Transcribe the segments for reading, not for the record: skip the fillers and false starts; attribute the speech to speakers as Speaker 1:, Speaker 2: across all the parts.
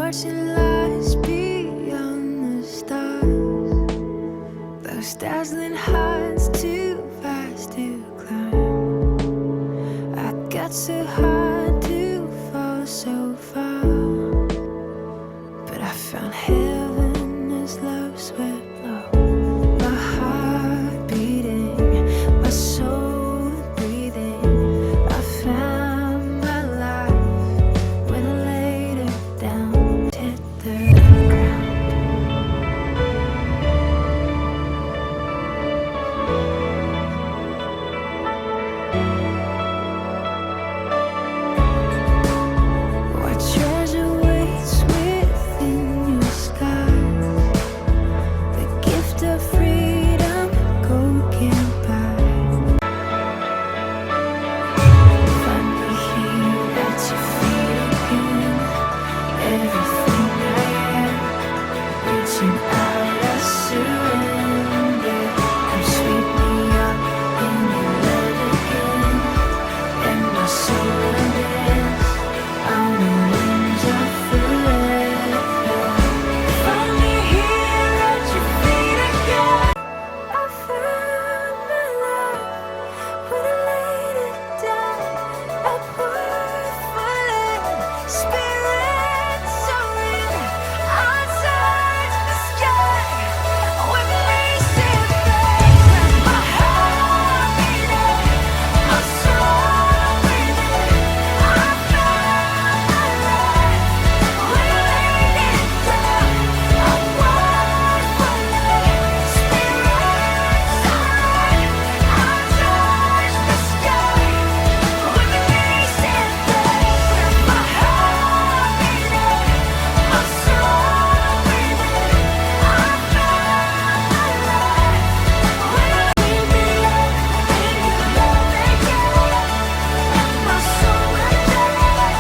Speaker 1: watching lights beyond the stars, those dazzling heights too fast to climb. I got so hard to fall so far, but I found heaven as love swept low. My heart beating, my soul breathing. I found my life when I laid it down, hit the ground. What treasure waits within your skies? The gift of freedom, gold can't buy. Find me here at your feet again. Everything I am, reaching out, I surrender. Come sweep me up in your love again, and my soul unbends on the wings of forever. Find me here at your feet again. I found my life when I laid it down. A worth spirit soaring. I touch the sky with racing flames. My heart beating, my soul breathing. I found my life when I laid it down. A worth spirit soaring. I touch the sky with racing flames. My heart beating, my soul breathing. I found my life when I laid me up in your love again, and my soul undoes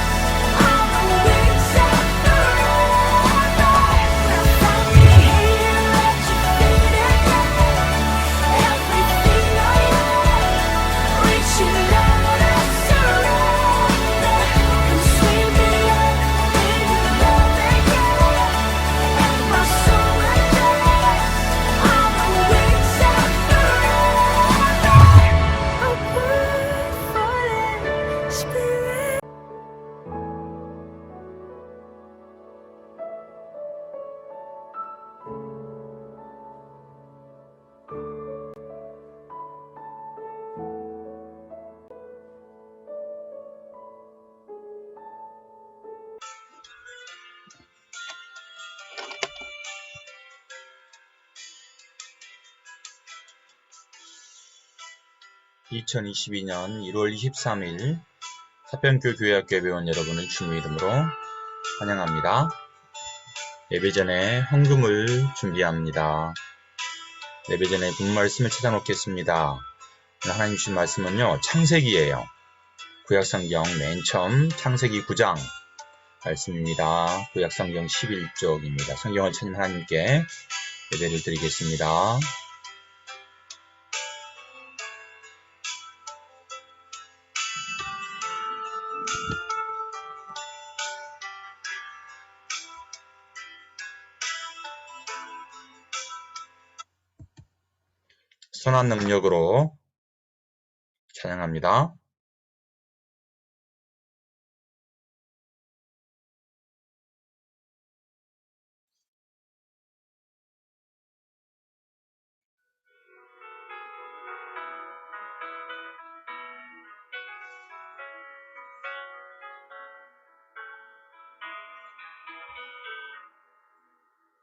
Speaker 1: on the wings of forever. Find me here at your feet again. Everything I am, reaching out, I surrender. Come sweep me up in your love again, and my soul undoes on the wings of forever. A word spirit.
Speaker 2: (2022년 1월 23일) 사평교 교회학교 예배원 여러분을 주님의 이름으로 환영합니다. 예배 전에 헌금을 준비합니다. 예배 전에 본 말씀을 찾아놓겠습니다. 하나님 주신 말씀은요, 창세기예요. 구약성경 맨 처음 창세기 9장 말씀입니다. 구약성경 11쪽입니다. 성경을 찾는 하나님께 예배를 드리겠습니다. 선한 능력으로 찬양합니다.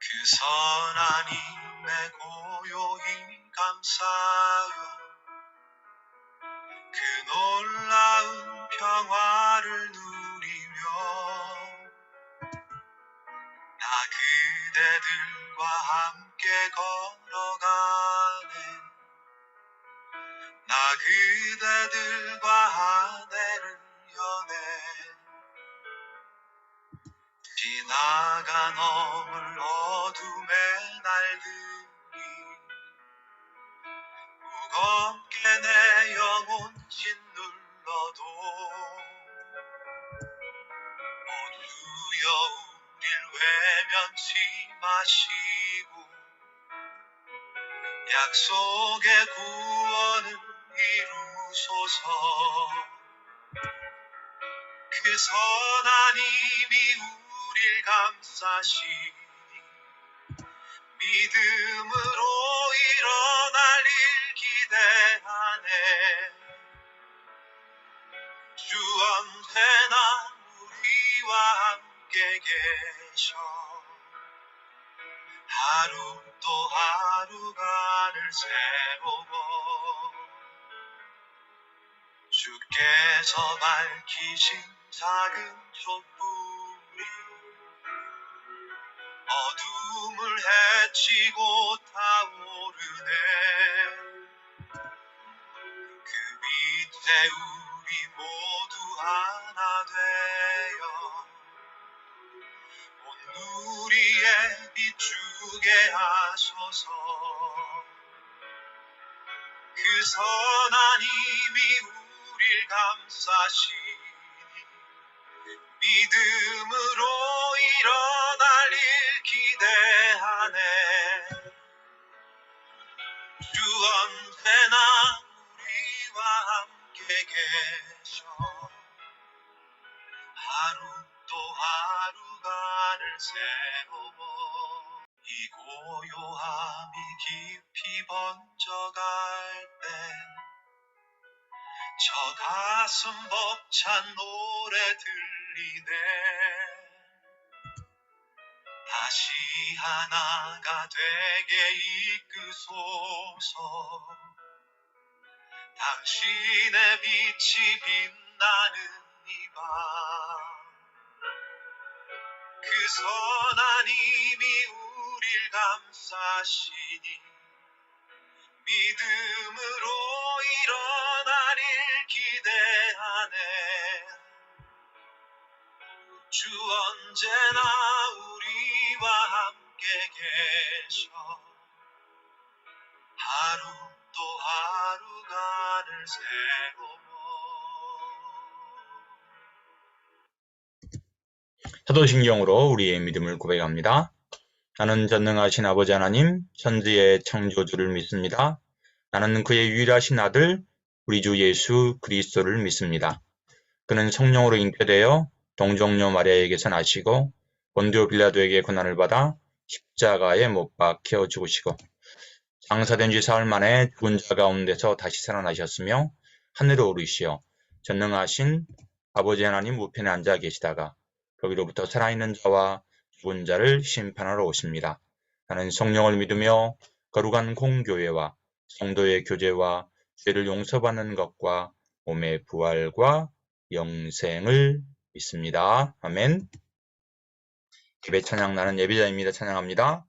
Speaker 3: 그 선한 힘에 고요히 감사요. 그 놀라운 평화를 누리며 나 그대들과 함께 걸어가네. 나 그대들과 하늘을 여네. 지나가 넘을 어둠의 날들이 무겁게 내 영혼 짓눌러도 오 주여 우릴 마시고 약속의 구원을 이루소서. 그 선한 힘이 우릴 감싸시니 믿음으로 일어날 일 기대하네. 주 언제나 우리와 함께 계셔. 하루 또 하루간을 세우고 주께서 밝히신 작은 촛불이 어둠을 헤치고 타오르네. 그 밑에 우리 모두 하나 되어 온 누리에 비추게 하소서. 그 선한 힘이 우릴 감싸시니 믿음으로 일어날 일 기대하네. 주 언제나 우리와 함께 계셔. 하루 또 하루간을 세우고 이 고요함이 깊이 번져갈 때 저 가슴 벅찬 노래 들리네. 다시 하나가 되게 이끄소서. 당신의 빛이 빛나는 이 밤 그 선한 힘이 우릴 감싸시니 믿음으로 일어날 일 기대하네. 주 언제나 우리와 함께 계셔. 하루 또 하루간을 세우고
Speaker 2: 사도신경으로 우리의 믿음을 고백합니다. 나는 전능하신 아버지 하나님, 천지의 창조주를 믿습니다. 나는 그의 유일하신 아들, 우리 주 예수 그리스도를 믿습니다. 그는 성령으로 잉태되어 동정녀 마리아에게서 나시고 본디오 빌라도에게 고난을 받아 십자가에 못 박혀 죽으시고 장사된 지 사흘 만에 죽은 자 가운데서 다시 살아나셨으며 하늘에 오르시어 전능하신 아버지 하나님 우편에 앉아 계시다가 거기로부터 살아있는 자와 죽은 자를 심판하러 오십니다. 나는 성령을 믿으며 거룩한 공교회와 성도의 교제와 죄를 용서받는 것과 몸의 부활과 영생을 믿습니다. 아멘. 예배 찬양 나는 예배자입니다. 찬양합니다.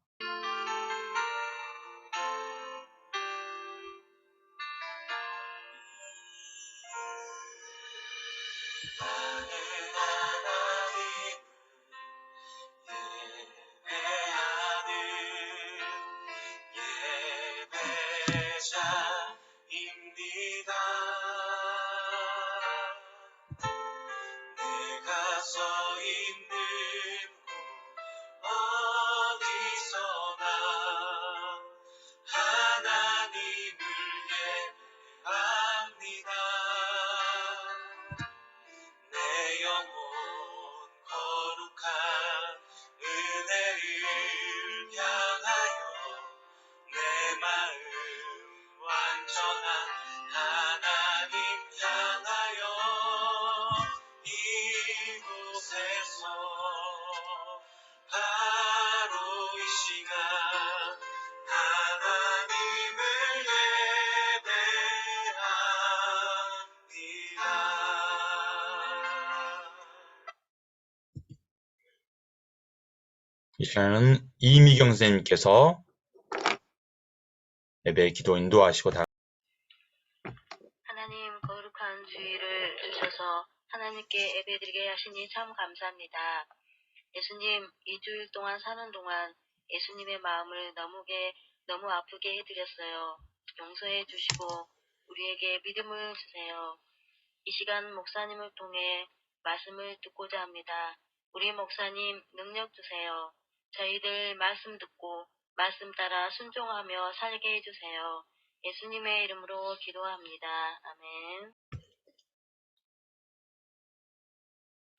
Speaker 3: 내가 서 있는 어디서나 하나님을 예배합니다. 내 영혼 거룩한 은혜를 향하여 내 마음 완전한 하나님 향하여 이곳에서 바로 이 시간 하나님을 예배합니다.
Speaker 2: 이 시간은 이미경 선생님께서 예배 기도 인도하시고
Speaker 4: 하나님 거룩한 주일을 주셔서 하나님께 예배드리게 하시니 참 감사합니다. 예수님, 2주일 동안 사는 동안 예수님의 마음을 너무 아프게 해드렸어요. 용서해 주시고 우리에게 믿음을 주세요. 이 시간 목사님을 통해 말씀을 듣고자 합니다. 우리 목사님 능력 주세요. 저희들 말씀 듣고 말씀 따라 순종하며 살게 해주세요. 예수님의 이름으로 기도합니다. 아멘.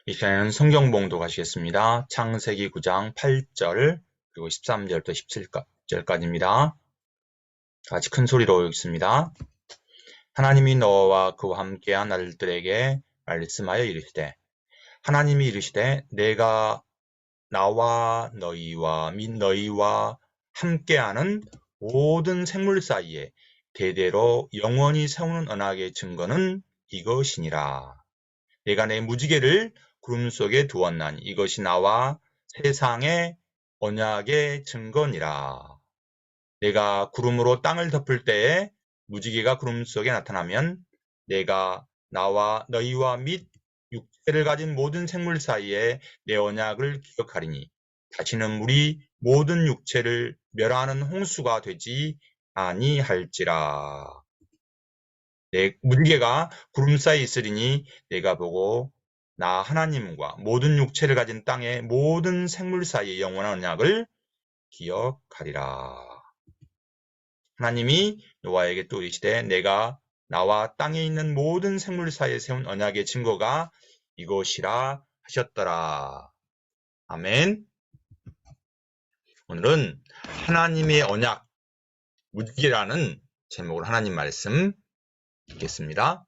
Speaker 2: 이 시간에는 성경 봉독하시겠습니다. 창세기 9장 8절 그리고 13절부터 17절까지입니다. 같이 큰 소리로 읽습니다. 하나님이 너와 그와 함께한 아들들에게 말씀하여 이르시되 하나님이 이르시되 내가 나와 너희와 및 너희와 함께하는 모든 생물 사이에 대대로 영원히 세우는 언약의 증거는 이것이니라. 내가 내 무지개를 구름 속에 두었나니 이것이 나와 세상의 언약의 증거니라. 내가 구름으로 땅을 덮을 때에 무지개가 구름 속에 나타나면 내가 나와 너희와 및 육체를 가진 모든 생물 사이에 내 언약을 기억하리니 다시는 물이 모든 육체를 멸하는 홍수가 되지 아니할지라. 내 무지개가 구름 사이에 있으리니 내가 보고 나 하나님과 모든 육체를 가진 땅의 모든 생물 사이의 영원한 언약을 기억하리라. 하나님이 노아에게 또 이르시되 내가 나와 땅에 있는 모든 생물 사이에 세운 언약의 증거가 이것이라 하셨더라. 아멘. 오늘은 하나님의 언약, 무지개라는 제목으로 하나님 말씀 읽겠습니다.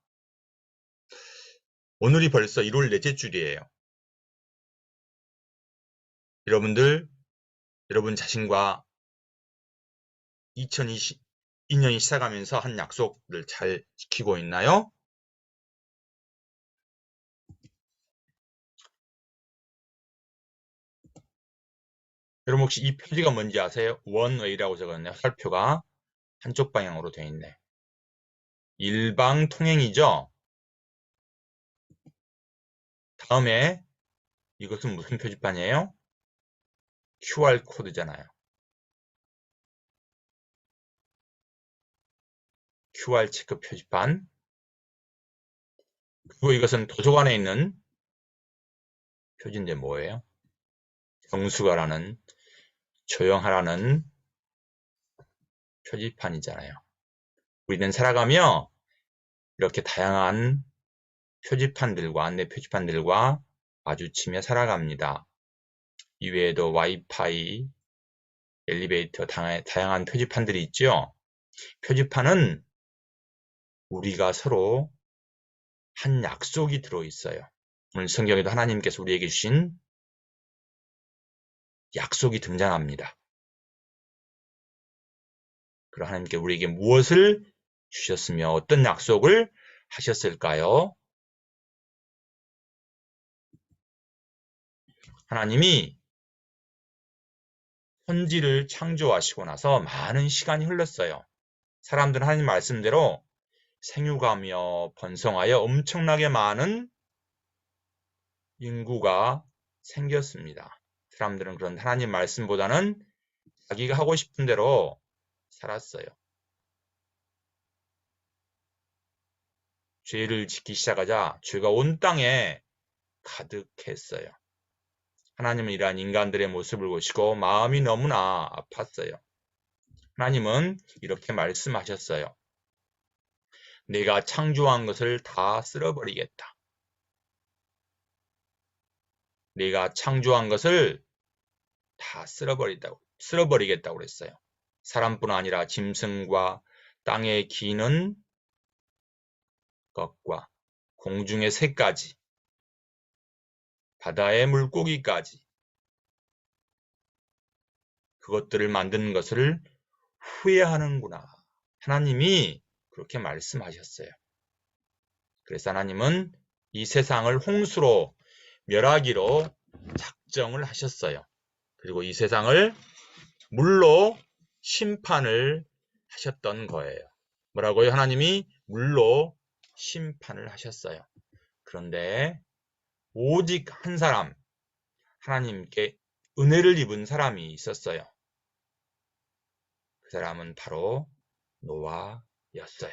Speaker 2: 오늘이 벌써 1월 넷째 줄이에요. 여러분 자신과 2022년이 시작하면서 한 약속을 잘 지키고 있나요? 여러분 혹시 이 표지가 뭔지 아세요? 원웨이라고 적었네요. 화살표가 한쪽 방향으로 되어 있네. 일방통행이죠? 다음에 이것은 무슨 표지판이에요? QR코드잖아요. QR 체크 표지판. 그리고 이것은 도서관에 있는 표지인데 뭐예요? 정수가라는, 조용하라는 표지판이잖아요. 우리는 살아가며 이렇게 다양한 표지판들과 안내 표지판들과 마주치며 살아갑니다. 이외에도 와이파이, 엘리베이터 다양한 표지판들이 있죠. 표지판은 우리가 서로 한 약속이 들어있어요. 오늘 성경에도 하나님께서 우리에게 주신 약속이 등장합니다. 그럼 하나님께 우리에게 무엇을 주셨으며 어떤 약속을 하셨을까요? 하나님이 천지를 창조하시고 나서 많은 시간이 흘렀어요. 사람들은 하나님 말씀대로 생육하며 번성하여 엄청나게 많은 인구가 생겼습니다. 사람들은 그런 하나님 말씀보다는 자기가 하고 싶은 대로 살았어요. 죄를 짓기 시작하자 죄가 온 땅에 가득했어요. 하나님은 이러한 인간들의 모습을 보시고 마음이 너무나 아팠어요. 하나님은 이렇게 말씀하셨어요. 내가 창조한 것을 다 쓸어버리겠다. 내가 창조한 것을 다 쓸어버리겠다고 그랬어요. 사람뿐 아니라 짐승과 땅에 기는 것과 공중의 새까지, 바다의 물고기까지 그것들을 만드는 것을 후회하는구나. 하나님이 그렇게 말씀하셨어요. 그래서 하나님은 이 세상을 홍수로 멸하기로 작정을 하셨어요. 그리고 이 세상을 물로 심판을 하셨던 거예요. 뭐라고요? 하나님이 물로 심판을 하셨어요. 그런데 오직 한 사람, 하나님께 은혜를 입은 사람이 있었어요. 그 사람은 바로 노아였어요.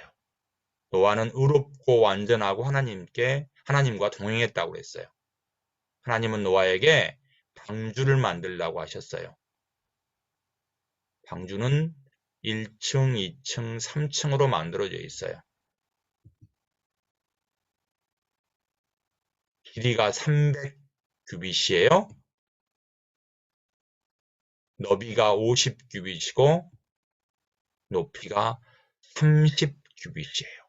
Speaker 2: 노아는 의롭고 완전하고 하나님과 동행했다고 그랬어요. 하나님은 노아에게 방주를 만들라고 하셨어요. 방주는 1층, 2층, 3층으로 만들어져 있어요. 길이가 300규빗이에요. 너비가 50규빗이고 높이가 30규빗이에요.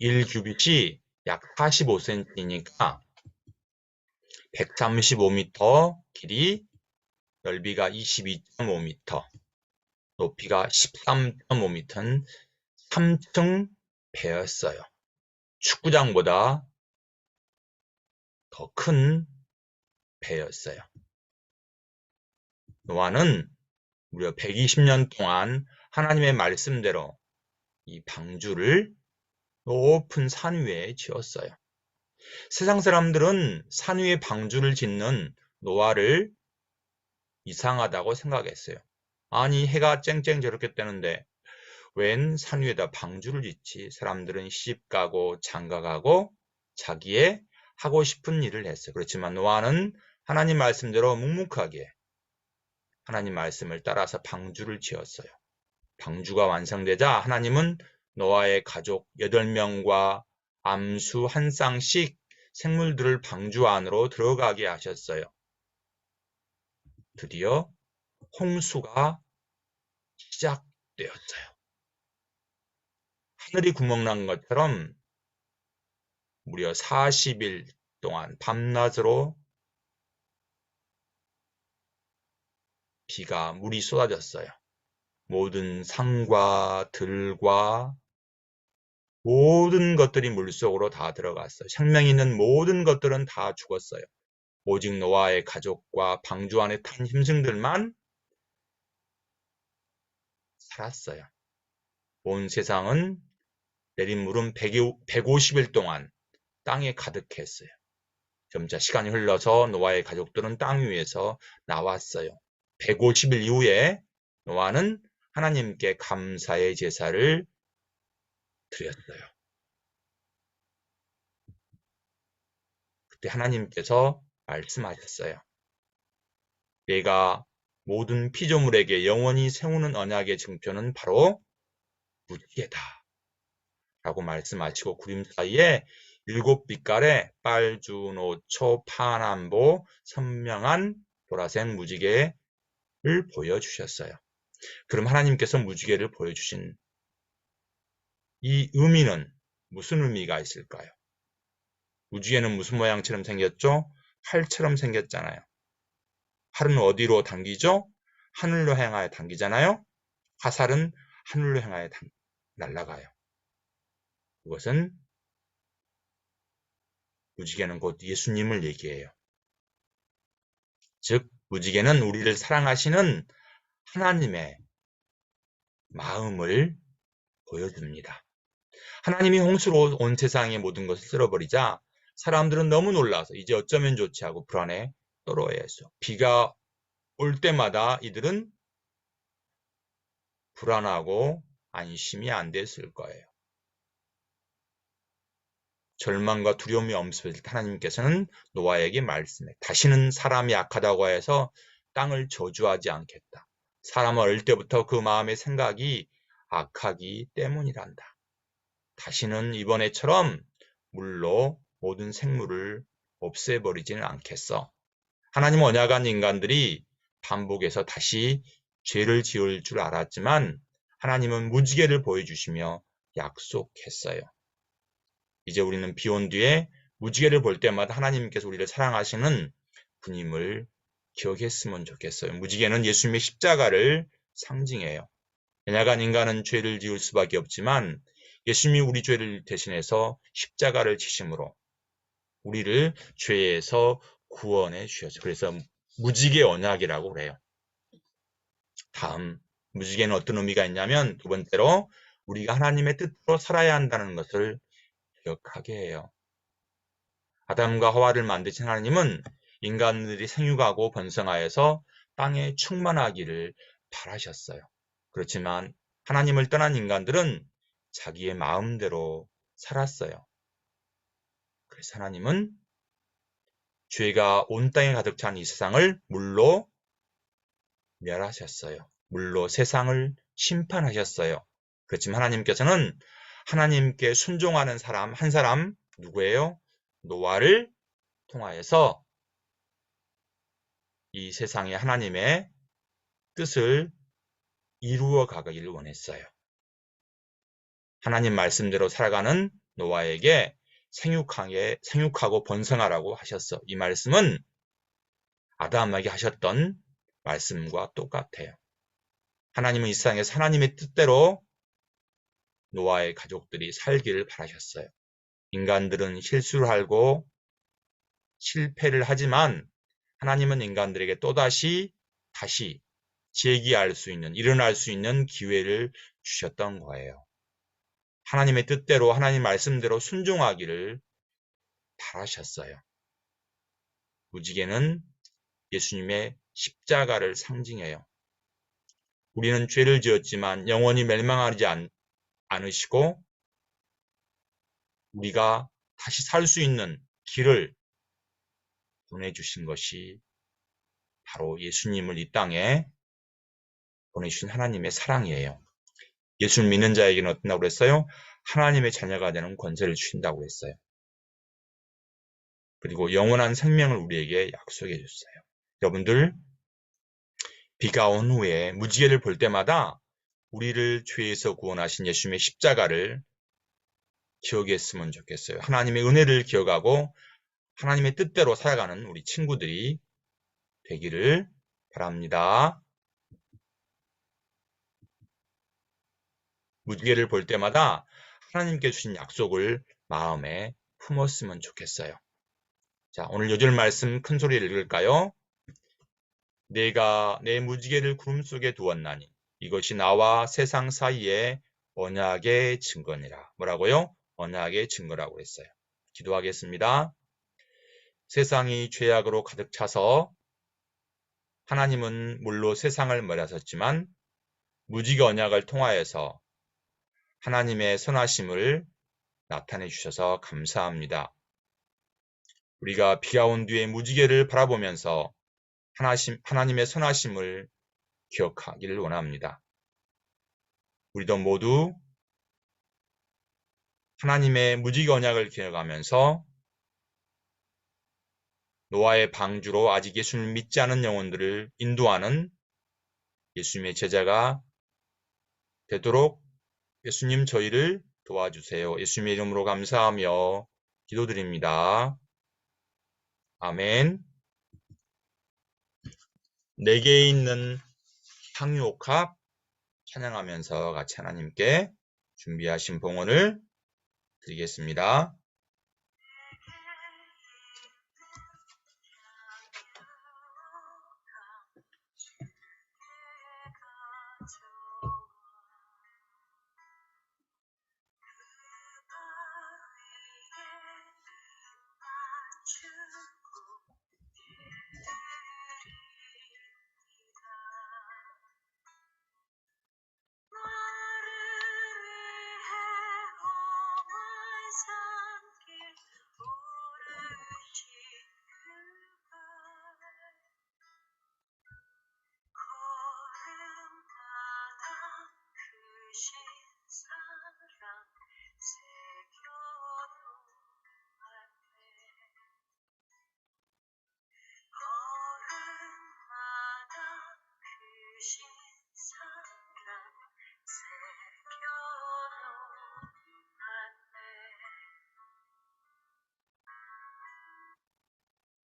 Speaker 2: 1규빗이 약 45cm니까 135m 길이, 넓이가 22.5m, 높이가 13.5m는 3층 배였어요. 축구장보다 더 큰 배였어요. 노아는 무려 120년 동안 하나님의 말씀대로 이 방주를 높은 산 위에 지었어요. 세상 사람들은 산 위에 방주를 짓는 노아를 이상하다고 생각했어요. 아니, 해가 쨍쨍 저렇게 뜨는데 웬 산 위에다 방주를 짓지? 사람들은 시집가고 장가가고 자기의 하고 싶은 일을 했어요. 그렇지만 노아는 하나님 말씀대로 묵묵하게 하나님 말씀을 따라서 방주를 지었어요. 방주가 완성되자 하나님은 노아의 가족 8명과 암수 한 쌍씩 생물들을 방주 안으로 들어가게 하셨어요. 드디어 홍수가 시작되었어요. 하늘이 구멍난 것처럼 무려 40일 동안 밤낮으로 물이 쏟아졌어요. 모든 산과 들과 모든 것들이 물속으로 다 들어갔어요. 생명 있는 모든 것들은 다 죽었어요. 오직 노아의 가족과 방주 안에 탄 짐승들만 살았어요. 온 세상은 내린 물은 150일 동안 땅에 가득했어요. 점차 시간이 흘러서 노아의 가족들은 땅 위에서 나왔어요. 150일 이후에 노아는 하나님께 감사의 제사를 드렸어요. 그때 하나님께서 말씀하셨어요. 내가 모든 피조물에게 영원히 세우는 언약의 증표는 바로 무지개다 라고 말씀하시고 구름 사이에 7빛깔의 빨주, 노초, 파남보, 선명한 보라색 무지개를 보여주셨어요. 그럼 하나님께서 무지개를 보여주신 이 의미는 무슨 의미가 있을까요? 무지개는 무슨 모양처럼 생겼죠? 활처럼 생겼잖아요. 활은 어디로 당기죠? 하늘로 향하여 당기잖아요. 화살은 하늘로 향하여 날아가요. 그것은 무지개는 곧 예수님을 얘기해요. 즉 무지개는 우리를 사랑하시는 하나님의 마음을 보여줍니다. 하나님이 홍수로 온 세상의 모든 것을 쓸어버리자 사람들은 너무 놀라서 이제 어쩌면 좋지 하고 불안에 떨어했어요. 비가 올 때마다 이들은 불안하고 안심이 안 됐을 거예요. 절망과 두려움이 엄습했을 때 하나님께서는 노아에게 말씀해 다시는 사람이 악하다고 해서 땅을 저주하지 않겠다. 사람은 어릴 때부터 그 마음의 생각이 악하기 때문이란다. 다시는 이번에처럼 물로 모든 생물을 없애버리지는 않겠어. 하나님 언약한 인간들이 반복해서 다시 죄를 지을 줄 알았지만 하나님은 무지개를 보여주시며 약속했어요. 이제 우리는 비 온 뒤에 무지개를 볼 때마다 하나님께서 우리를 사랑하시는 분임을 기억했으면 좋겠어요. 무지개는 예수님의 십자가를 상징해요. 연약한 인간은 죄를 지을 수밖에 없지만 예수님이 우리 죄를 대신해서 십자가를 지심으로 우리를 죄에서 구원해 주셨어요. 그래서 무지개 언약이라고 그래요. 다음, 무지개는 어떤 의미가 있냐면 두 번째로 우리가 하나님의 뜻대로 살아야 한다는 것을 기억하게 해요. 아담과 하와를 만드신 하나님은 인간들이 생육하고 번성하여서 땅에 충만하기를 바라셨어요. 그렇지만 하나님을 떠난 인간들은 자기의 마음대로 살았어요. 그래서 하나님은 죄가 온 땅에 가득 찬 이 세상을 물로 멸하셨어요. 물로 세상을 심판하셨어요. 그렇지만 하나님께서는 하나님께 순종하는 사람 한 사람 누구예요? 노아를 통하여서 이 세상에 하나님의 뜻을 이루어 가기를 원했어요. 하나님 말씀대로 살아가는 노아에게 생육하고 번성하라고 하셨어. 이 말씀은 아담에게 하셨던 말씀과 똑같아요. 하나님은 이 세상에서 하나님의 뜻대로 노아의 가족들이 살기를 바라셨어요. 인간들은 실수를 하고 실패를 하지만 하나님은 인간들에게 또다시 재기할 수 있는, 일어날 수 있는 기회를 주셨던 거예요. 하나님의 뜻대로 하나님 말씀대로 순종하기를 바라셨어요. 무지개는 예수님의 십자가를 상징해요. 우리는 죄를 지었지만 영원히 멸망하지 않으시고 우리가 다시 살 수 있는 길을 보내주신 것이 바로 예수님을 이 땅에 보내주신 하나님의 사랑이에요. 예수를 믿는 자에게는 어떻다고 그랬어요? 하나님의 자녀가 되는 권세를 주신다고 했어요. 그리고 영원한 생명을 우리에게 약속해 줬어요. 여러분들 비가 온 후에 무지개를 볼 때마다 우리를 죄에서 구원하신 예수님의 십자가를 기억했으면 좋겠어요. 하나님의 은혜를 기억하고 하나님의 뜻대로 살아가는 우리 친구들이 되기를 바랍니다. 무지개를 볼 때마다 하나님께 주신 약속을 마음에 품었으면 좋겠어요. 자, 오늘 요절 말씀 큰 소리를 읽을까요? 내가 내 무지개를 구름 속에 두었나니 이것이 나와 세상 사이에 언약의 증거니라. 뭐라고요? 언약의 증거라고 했어요. 기도하겠습니다. 세상이 죄악으로 가득 차서 하나님은 물로 세상을 멸하셨지만 무지개 언약을 통하여서 하나님의 선하심을 나타내 주셔서 감사합니다. 우리가 비가 온 뒤에 무지개를 바라보면서 하나님의 선하심을 기억하기를 원합니다. 우리도 모두 하나님의 무지개 언약을 기억하면서 노아의 방주로 아직 예수님을 믿지 않은 영혼들을 인도하는 예수님의 제자가 되도록 예수님 저희를 도와주세요. 예수님의 이름으로 감사하며 기도드립니다. 아멘. 내게 있는 향유옥합 찬양하면서 같이 하나님께 준비하신 봉헌을 드리겠습니다.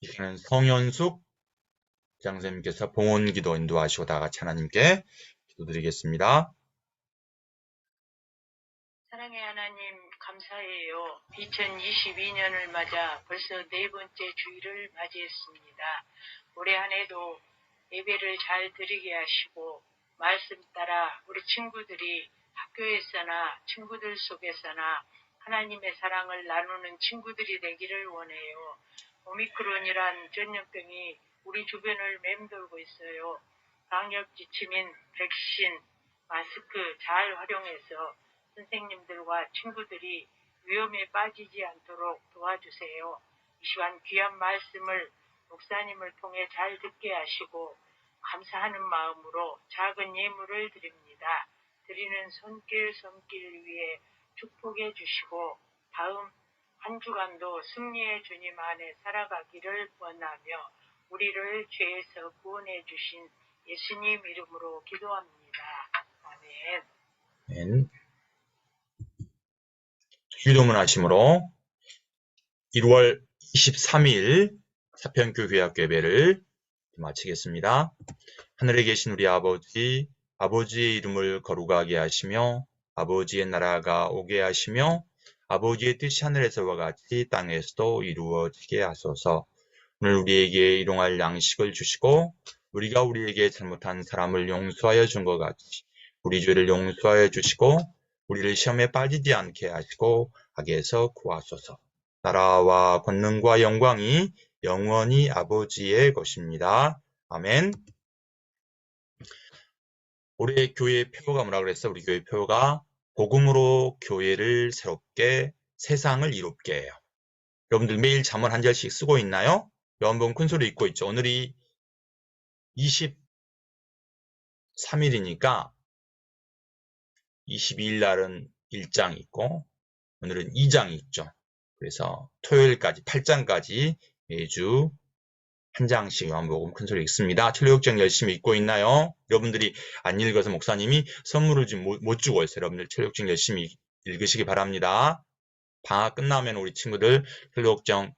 Speaker 2: 이제는 성현숙 장선생님께서 봉헌기도 인도하시고 다 같이 하나님께 기도드리겠습니다.
Speaker 5: 사랑의 하나님 감사해요. 2022년을 맞아 벌써 네 번째 주일을 맞이했습니다. 올해 한 해도 예배를 잘 드리게 하시고 말씀 따라 우리 친구들이 학교에서나 친구들 속에서나 하나님의 사랑을 나누는 친구들이 되기를 원해요. 오미크론이란 전염병이 우리 주변을 맴돌고 있어요. 방역 지침인 백신, 마스크 잘 활용해서 선생님들과 친구들이 위험에 빠지지 않도록 도와주세요. 이 시간 귀한 말씀을 목사님을 통해 잘 듣게 하시고 감사하는 마음으로 작은 예물을 드립니다. 드리는 손길 위에 축복해 주시고 다음 한 주간도 승리의 주님 안에 살아가기를 원하며 우리를 죄에서 구원해 주신 예수님 이름으로 기도합니다. 아멘.
Speaker 2: 아멘. 기도문 하심으로 1월 23일 사평교회학교 예배를 마치겠습니다. 하늘에 계신 우리 아버지, 아버지의 이름을 거룩하게 하시며 아버지의 나라가 오게 하시며 아버지의 뜻이 하늘에서와 같이 땅에서도 이루어지게 하소서. 오늘 우리에게 일용할 양식을 주시고 우리가 우리에게 잘못한 사람을 용서하여 준 것 같이 우리 죄를 용서하여 주시고 우리를 시험에 빠지지 않게 하시고 악에서 구하소서. 나라와 권능과 영광이 영원히 아버지의 것입니다. 아멘. 올해 교회 표가 뭐라 그랬어? 우리 교회 표가 복음으로 교회를 새롭게 세상을 이롭게 해요. 여러분들 매일 잠언 한 절씩 쓰고 있나요? 요한복음 큰소리 읽고 있죠. 오늘이 23일이니까 22일 날은 1장 있고 오늘은 2장이 있죠. 그래서 토요일까지 8장까지 매주 한 장씩 요한복음 큰소리 읽습니다. 출애굽장 열심히 읽고 있나요? 여러분들이 안 읽어서 목사님이 선물을 좀 못 주고 있어요. 여러분들 출애굽장 열심히 읽으시기 바랍니다. 방학 끝나면 우리 친구들 출애굽장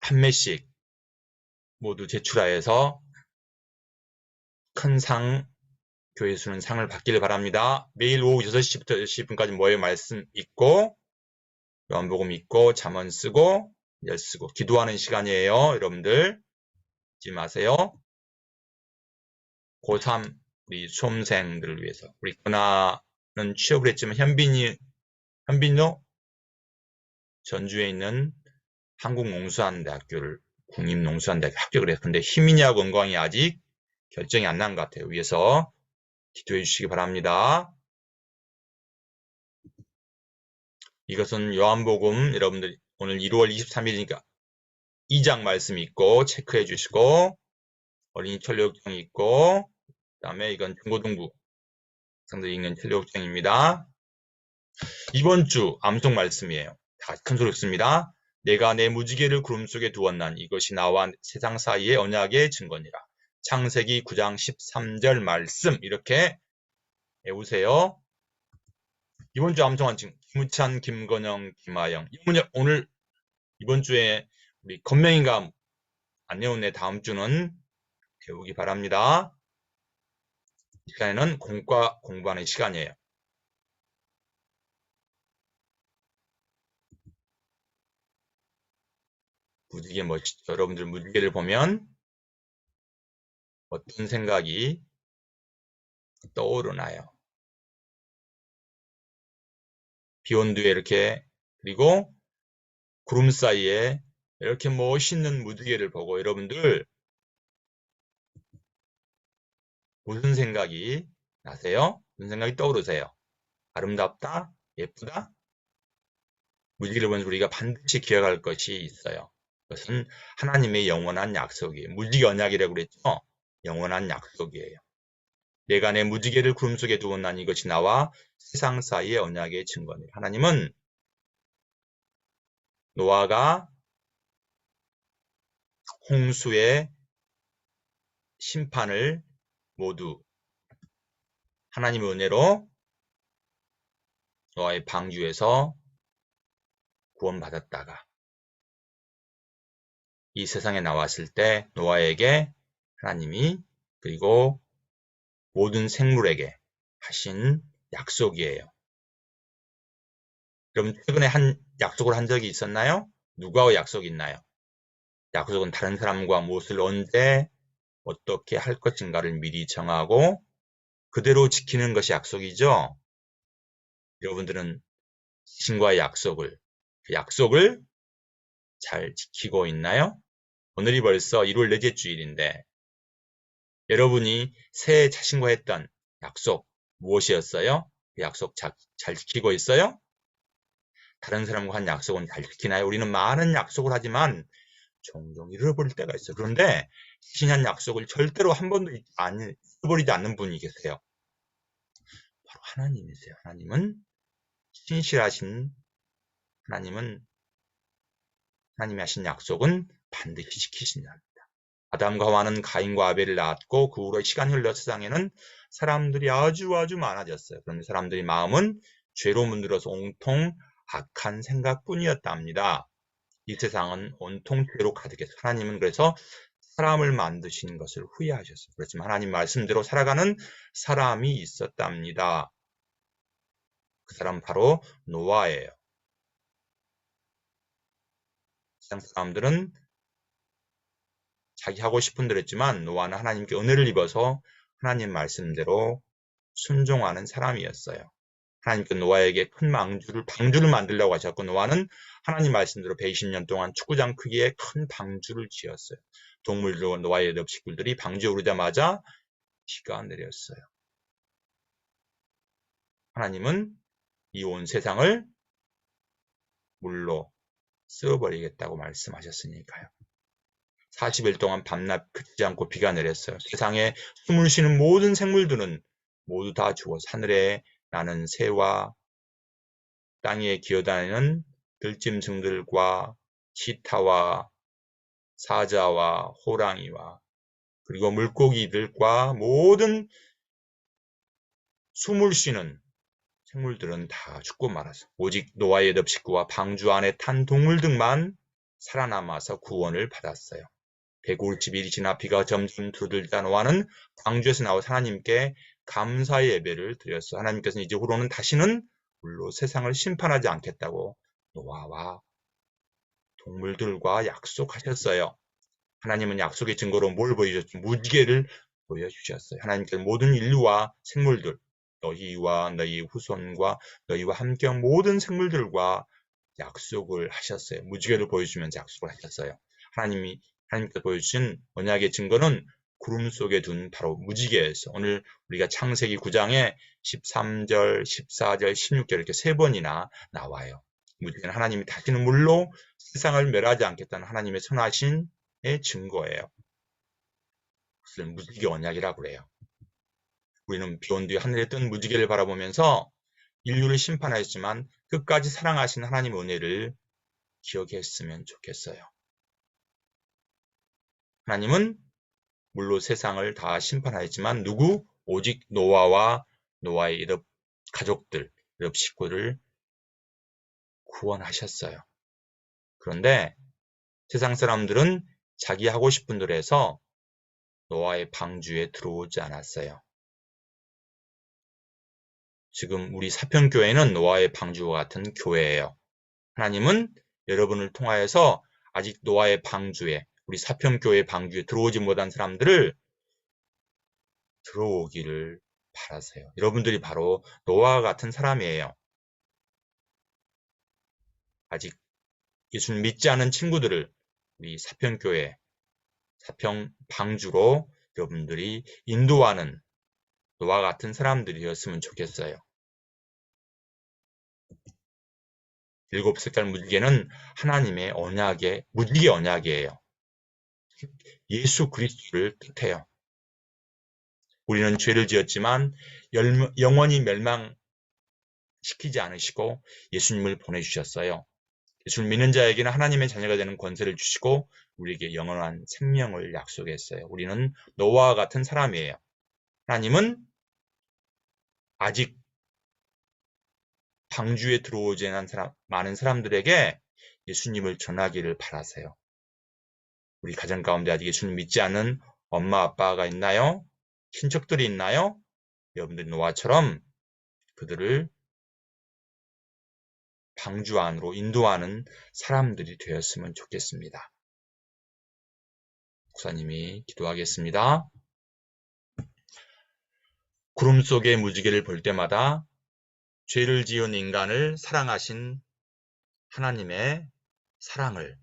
Speaker 2: 한 매씩 모두 제출하여서 큰 상, 교회 수는 상을 받기를 바랍니다. 매일 오후 6시부터 10시분까지 모여 말씀 읽고 요한복음 읽고 잠언 쓰고 열 쓰고 기도하는 시간이에요. 여러분들 잊지 마세요. 고3 우리 수험생들을 위해서 우리 그나는 취업을 했지만 현빈도 전주에 있는 한국농수산대학교를 국립농수산대학교 합격을 했어요. 근데 힘이냐 건강이 아직 결정이 안 난 것 같아요. 위에서 기도해 주시기 바랍니다. 이것은 요한복음 여러분들 오늘 1월 23일이니까 2장 말씀 있고 체크해 주시고 어린이 천리역정 있고 그 다음에 이건 중고등부 학생들이 읽는 천리역정입니다. 이번 주 암송 말씀이에요. 다 큰 소리 읽습니다. 내가 내 무지개를 구름 속에 두었난 이것이 나와 세상 사이의 언약의 증거니라. 창세기 9장 13절 말씀 이렇게 외우세요. 이번 주 암송한 친구 김우찬, 김건영, 김하영 오늘 이번 주에 우리 건명인가 안 외우네. 다음 주는 배우기 바랍니다. 이 시간에는 공과 공부하는 시간이에요. 무지개 멋있죠. 여러분들 무지개를 보면 어떤 생각이 떠오르나요? 비온 뒤에 이렇게 그리고 구름 사이에 이렇게 멋있는 무지개를 보고 여러분들 무슨 생각이 나세요? 무슨 생각이 떠오르세요? 아름답다? 예쁘다? 무지개를 보면서 우리가 반드시 기억할 것이 있어요. 그것은 하나님의 영원한 약속이에요. 무지개 언약이라고 그랬죠? 영원한 약속이에요. 내가 내 무지개를 구름 속에 두었나니 이것이 나와 세상 사이의 언약의 증거니라. 하나님은 노아가 홍수의 심판을 모두 하나님의 은혜로 노아의 방주에서 구원받았다가 이 세상에 나왔을 때 노아에게 하나님이 그리고 모든 생물에게 하신 약속이에요. 여러분 최근에 약속을 한 적이 있었나요? 누구하고 약속이 있나요? 약속은 다른 사람과 무엇을 언제 어떻게 할 것인가를 미리 정하고 그대로 지키는 것이 약속이죠. 여러분들은 신과의 그 약속을 잘 지키고 있나요? 오늘이 벌써 1월 넷째 주일인데 여러분이 새해 자신과 했던 약속 무엇이었어요? 그 약속 잘 지키고 있어요? 다른 사람과 한 약속은 잘 지키나요? 우리는 많은 약속을 하지만 종종 잃어버릴 때가 있어요. 그런데 신한 약속을 절대로 한 번도 잃어버리지 않는 분이 계세요. 바로 하나님이세요. 하나님은 신실하신 하나님이 하신 약속은 반드시 지키신다. 아담과 하와는 가인과 아벨을 낳았고 그 후로 시간이 흘러 세상에는 사람들이 아주 많아졌어요. 그런데 사람들의 마음은 죄로 문들어서 온통 악한 생각뿐이었답니다. 이 세상은 온통 죄로 가득해서 하나님은 그래서 사람을 만드신 것을 후회하셨어요. 그렇지만 하나님 말씀대로 살아가는 사람이 있었답니다. 그 사람 바로 노아예요. 세상 사람들은 자기 하고 싶은 대로 했지만 노아는 하나님께 은혜를 입어서 하나님 말씀대로 순종하는 사람이었어요. 하나님께 노아에게 큰 방주를 만들려고 하셨고 노아는 하나님 말씀대로 120년 동안 축구장 크기의 큰 방주를 지었어요. 동물들과 노아의 엽식들이 방주에 오르자마자 비가 내렸어요. 하나님은 이 온 세상을 물로 쓸어버리겠다고 말씀하셨으니까요. 40일 동안 밤낮 그치지 않고 비가 내렸어요. 세상에 숨을 쉬는 모든 생물들은 모두 다 죽어서 하늘에 나는 새와 땅 위에 기어다니는 들짐승들과 치타와 사자와 호랑이와 그리고 물고기들과 모든 숨을 쉬는 생물들은 다 죽고 말았어요. 오직 노아의 8 식구와 방주 안에 탄 동물 등만 살아남아서 구원을 받았어요. 150일이 지나 비가 점점 줄어들자 노아는 방주에서 나와 하나님께 감사의 예배를 드렸어요. 하나님께서는 이제 후로는 다시는 물로 세상을 심판하지 않겠다고 노아와 동물들과 약속하셨어요. 하나님은 약속의 증거로 뭘 보여주셨죠? 무지개를 보여주셨어요. 하나님께서 모든 인류와 생물들, 너희와 너희 후손과 너희와 함께한 모든 생물들과 약속을 하셨어요. 무지개를 보여주면서 약속을 하셨어요. 하나님께서 보여주신 언약의 증거는 구름 속에 둔 바로 무지개에서 오늘 우리가 창세기 9장에 13절, 14절, 16절 이렇게 3번이나 나와요. 무지개는 하나님이 다시는 물로 세상을 멸하지 않겠다는 하나님의 선하신의 증거예요. 그것을 무지개 언약이라고 그래요. 우리는 비온 뒤에 하늘에 뜬 무지개를 바라보면서 인류를 심판하였지만 끝까지 사랑하신 하나님의 은혜를 기억했으면 좋겠어요. 하나님은 물로 세상을 다 심판하였지만 누구? 오직 노아와 노아의 가족들, 식구를 구원하셨어요. 그런데 세상 사람들은 자기 하고 싶은 대로 해서 노아의 방주에 들어오지 않았어요. 지금 우리 사평교회는 노아의 방주와 같은 교회예요. 하나님은 여러분을 통하여서 아직 노아의 방주에, 우리 사평교회 방주에 들어오지 못한 사람들을 들어오기를 바라세요. 여러분들이 바로 노아와 같은 사람이에요. 아직 예수님 믿지 않은 친구들을 우리 사평교회, 사평 방주로 여러분들이 인도하는 노아와 같은 사람들이 되었으면 좋겠어요. 7색깔 무지개는 하나님의 언약의 무지개 언약이에요. 예수 그리스도를 뜻해요. 우리는 죄를 지었지만 영원히 멸망시키지 않으시고 예수님을 보내주셨어요. 예수를 믿는 자에게는 하나님의 자녀가 되는 권세를 주시고 우리에게 영원한 생명을 약속했어요. 우리는 노아와 같은 사람이에요. 하나님은 아직 방주에 들어오지 않은 많은 사람들에게 예수님을 전하기를 바라세요. 우리 가정 가운데 아직 예수님 믿지 않는 엄마 아빠가 있나요? 친척들이 있나요? 여러분들이 노아처럼 그들을 방주 안으로 인도하는 사람들이 되었으면 좋겠습니다. 목사님이 기도하겠습니다. 구름 속의 무지개를 볼 때마다 죄를 지은 인간을 사랑하신 하나님의 사랑을,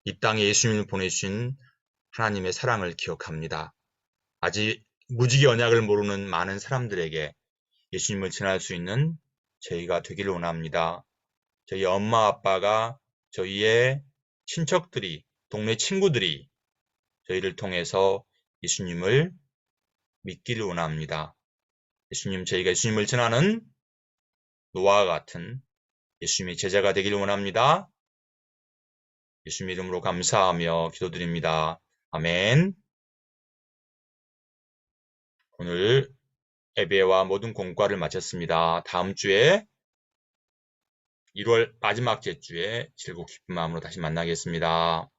Speaker 2: 이 땅에 예수님을 보내주신 하나님의 사랑을 기억합니다. 아직 무지개 언약을 모르는 많은 사람들에게 예수님을 전할 수 있는 저희가 되기를 원합니다. 저희 엄마 아빠가, 저희의 친척들이 동네 친구들이 저희를 통해서 예수님을 믿기를 원합니다. 저희가 예수님을 전하는 노아와 같은 예수님의 제자가 되기를 원합니다. 예수님 이름으로 감사하며 기도드립니다. 아멘. 오늘 예배와 모든 공과를 마쳤습니다. 다음 주에 1월 마지막 제주에 즐겁고 기쁜 마음으로 다시 만나겠습니다.